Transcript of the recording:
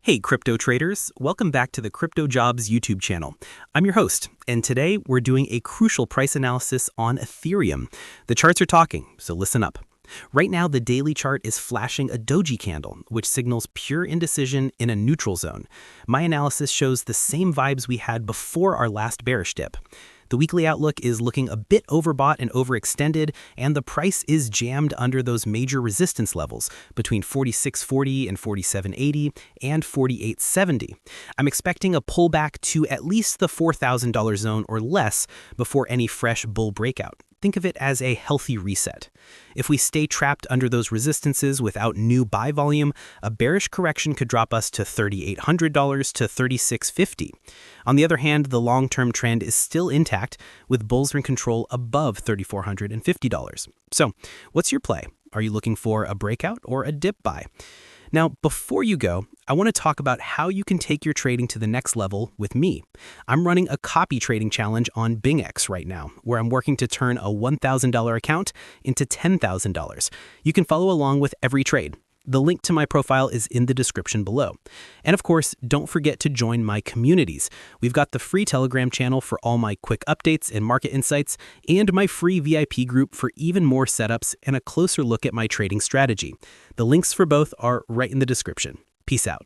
Hey crypto traders, welcome back to the CryptoJobs YouTube channel. I'm your host, and today we're doing a crucial price analysis on Ethereum. The charts are talking, so listen up. Right now, the daily chart is flashing a doji candle, which signals pure indecision in a neutral zone. My analysis shows the same vibes we had before our last bearish dip. The weekly outlook is looking a bit overbought and overextended, and the price is jammed under those major resistance levels between 46.40 and 47.80 and 48.70. I'm expecting a pullback to at least the $4,000 zone or less before any fresh bull breakout. Think of it as a healthy reset. If we stay trapped under those resistances without new buy volume, a bearish correction could drop us to $3,800 to $3,650. On the other hand, the long-term trend is still intact, with bulls in control above $3,450. So, what's your play? Are you looking for a breakout or a dip buy? Now, before you go, I want to talk about how you can take your trading to the next level with me. I'm running a copy trading challenge on BingX right now, where I'm working to turn a $1,000 account into $10,000. You can follow along with every trade. The link to my profile is in the description below. And of course, don't forget to join my communities. We've got the free Telegram channel for all my quick updates and market insights, and my free VIP group for even more setups and a closer look at my trading strategy. The links for both are right in the description. Peace out.